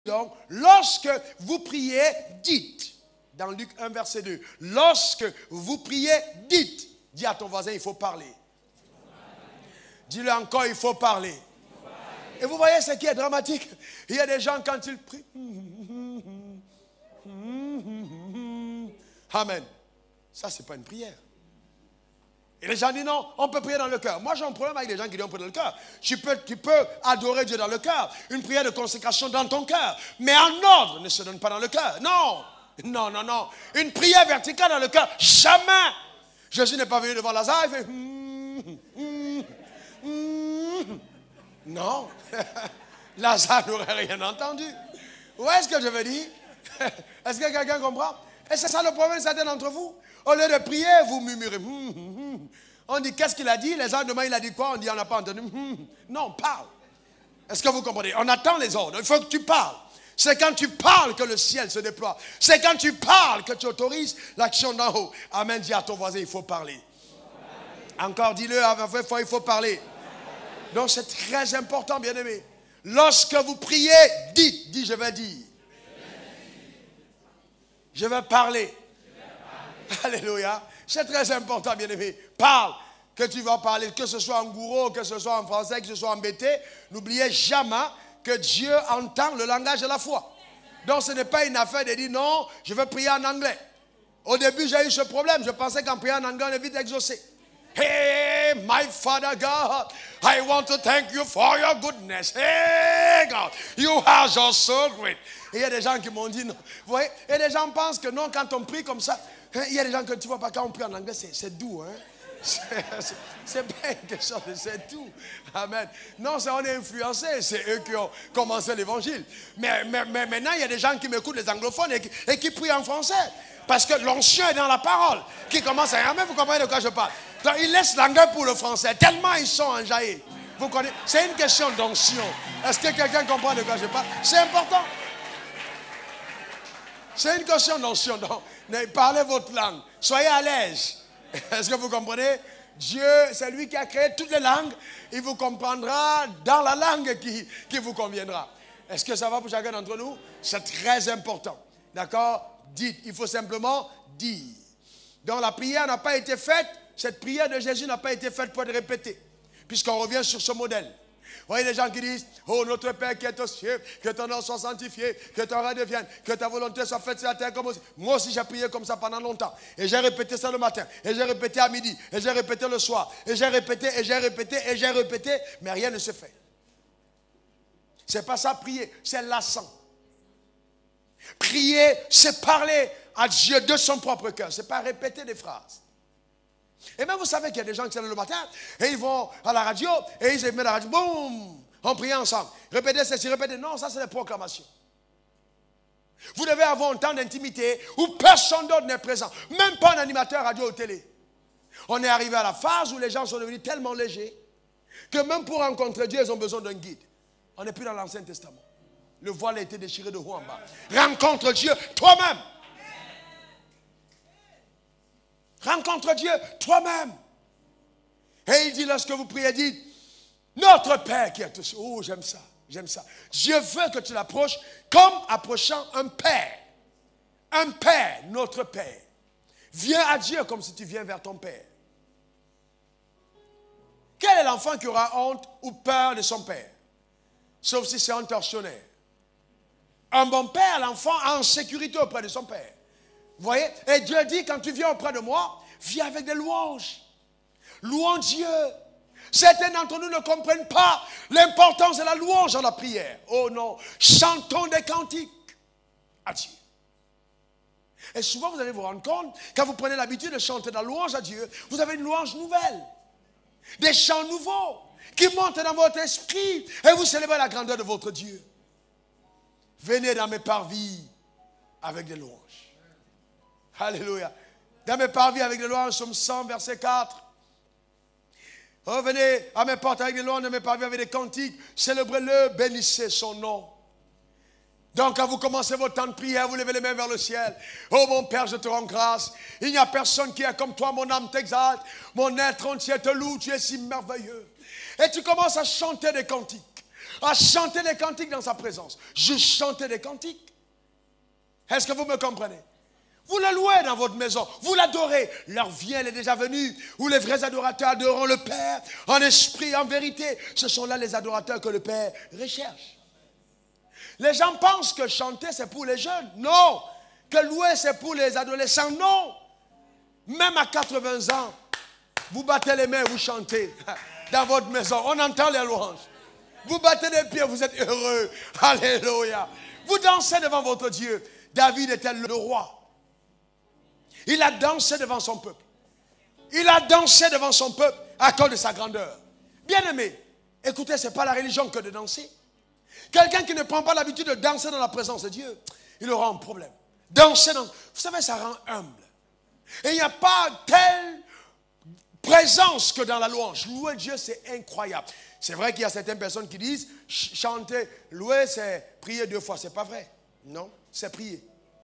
Donc, lorsque vous priez, dites. Dans Luc 1, verset 2. Lorsque vous priez, dites. Dis à ton voisin, il faut parler. Dis-le encore, il faut parler. Et vous voyez ce qui est dramatique? Il y a des gens, quand ils prient. Amen. Ça, ce n'est pas une prière. Et les gens disent non, on peut prier dans le cœur. Moi, j'ai un problème avec les gens qui disent on peut dans le cœur. Tu peux adorer Dieu dans le cœur. Une prière de consécration dans ton cœur. Mais en ordre ne se donne pas dans le cœur. Non. Non, non, non. Une prière verticale dans le cœur. Jamais. Jésus n'est pas venu devant Lazare. Il fait non. Lazare n'aurait rien entendu. Où est-ce que je veux dire? Est-ce que quelqu'un comprend? Et c'est ça le problème de certains d'entre vous. Au lieu de prier, vous murmurez. On dit, qu'est-ce qu'il a dit? Les ordres, demain, il a dit quoi? On dit, on n'a pas entendu. Non, parle. Est-ce que vous comprenez? On attend les ordres. Il faut que tu parles. C'est quand tu parles que le ciel se déploie. C'est quand tu parles que tu autorises l'action d'en haut. Amen. Dis à ton voisin, il faut parler. Encore, dis-le, il faut parler. Donc, c'est très important, bien-aimé. Lorsque vous priez, dites. Dis, je vais dire. Je vais parler. Alléluia. C'est très important, bien-aimé. Parle. Que tu vas parler, que ce soit en gourou, que ce soit en français, que ce soit en bété. N'oubliez jamais que Dieu entend le langage de la foi. Donc, ce n'est pas une affaire de dire non, je veux prier en anglais. Au début, j'ai eu ce problème. Je pensais qu'en priant en anglais, on est vite exaucé. Hey, my Father God, I want to thank you for your goodness. Hey, God, you are just so great. Et il y a des gens qui m'ont dit non. Vous voyez, et les gens pensent que non, quand on prie comme ça, il y a des gens que tu vois pas, quand on prie en anglais, c'est doux, hein. C'est pas une question de c'est tout. Amen. Non, on est influencé. C'est eux qui ont commencé l'évangile. Mais maintenant, il y a des gens qui m'écoutent, les anglophones, et qui prient en français. Parce que l'onction est dans la parole. Qui commence à aimer, vous comprenez de quoi je parle. Donc, ils laissent l'anglais pour le français. Tellement ils sont enjaillés. Vous connaissez. C'est une question d'onction. Est-ce que quelqu'un comprend de quoi je parle? C'est important. C'est une question d'onction. Donc, parlez votre langue. Soyez à l'aise. Est-ce que vous comprenez? Dieu, c'est lui qui a créé toutes les langues. Il vous comprendra dans la langue qui vous conviendra. Est-ce que ça va pour chacun d'entre nous? C'est très important. D'accord? Dites. Il faut simplement dire. Donc la prière n'a pas été faite. Cette prière de Jésus n'a pas été faite pour être répétée. Puisqu'on revient sur ce modèle. Vous voyez les gens qui disent, oh notre Père qui est aux cieux, que ton nom soit sanctifié, que ton règne vienne, que ta volonté soit faite sur la terre comme aussi. Moi aussi j'ai prié comme ça pendant longtemps. Et j'ai répété ça le matin, et j'ai répété à midi, et j'ai répété le soir, et j'ai répété, et j'ai répété, et j'ai répété, mais rien ne se fait. C'est pas ça prier, c'est lassant. Prier, c'est parler à Dieu de son propre cœur, c'est pas répéter des phrases. Et même vous savez qu'il y a des gens qui se lèvent le matin et ils vont à la radio et ils mettent la radio, boum, on prie ensemble. Répétez ceci, répétez. Non, ça c'est des proclamations. Vous devez avoir un temps d'intimité où personne d'autre n'est présent. Même pas un animateur radio ou télé. On est arrivé à la phase où les gens sont devenus tellement légers que même pour rencontrer Dieu, ils ont besoin d'un guide. On n'est plus dans l'Ancien Testament. Le voile a été déchiré de haut en bas. Rencontre Dieu toi-même. Rencontre Dieu toi-même. Et il dit, lorsque vous priez, dites, notre Père qui est au ciel. Oh, j'aime ça, j'aime ça. Dieu veut que tu l'approches comme approchant un Père. Un Père, notre Père. Viens à Dieu comme si tu viens vers ton Père. Quel est l'enfant qui aura honte ou peur de son Père? Sauf si c'est un tortionnaire. Un bon Père, l'enfant en sécurité auprès de son Père. Vous voyez? Et Dieu dit, quand tu viens auprès de moi, viens avec des louanges. Louons Dieu. Certains d'entre nous ne comprennent pas l'importance de la louange dans la prière. Oh non, chantons des cantiques à Dieu. Et souvent, vous allez vous rendre compte, quand vous prenez l'habitude de chanter la louange à Dieu, vous avez une louange nouvelle. Des chants nouveaux qui montent dans votre esprit et vous célébrez la grandeur de votre Dieu. Venez dans mes parvis avec des louanges. Alléluia. Dans mes parvis avec des louanges, Somme 100, verset 4. Revenez à mes portes avec des louanges, dans mes parvis avec des cantiques. Célébrez-le, bénissez son nom. Donc, quand vous commencez votre temps de prière, vous levez les mains vers le ciel. Oh mon Père, je te rends grâce. Il n'y a personne qui est comme toi, mon âme t'exalte. Mon être entier te loue, tu es si merveilleux. Et tu commences à chanter des cantiques. à chanter des cantiques dans sa présence. Je chantais des cantiques. Est-ce que vous me comprenez? Vous le louez dans votre maison, vous l'adorez. L'heure vient, elle est déjà venue, où les vrais adorateurs adoreront le Père en esprit, en vérité. Ce sont là les adorateurs que le Père recherche. Les gens pensent que chanter, c'est pour les jeunes. Non. Que louer, c'est pour les adolescents. Non. Même à 80 ans, vous battez les mains, vous chantez dans votre maison. On entend les louanges. Vous battez les pieds, vous êtes heureux. Alléluia. Vous dansez devant votre Dieu. David était le roi. Il a dansé devant son peuple. Il a dansé devant son peuple à cause de sa grandeur. Bien-aimé, écoutez, ce n'est pas la religion que de danser. Quelqu'un qui ne prend pas l'habitude de danser dans la présence de Dieu, il aura un problème. Danser dans... Vous savez, ça rend humble. Et il n'y a pas telle présence que dans la louange. Louer Dieu, c'est incroyable. C'est vrai qu'il y a certaines personnes qui disent, chanter, louer, c'est prier 2 fois. Ce n'est pas vrai. Non, c'est prier.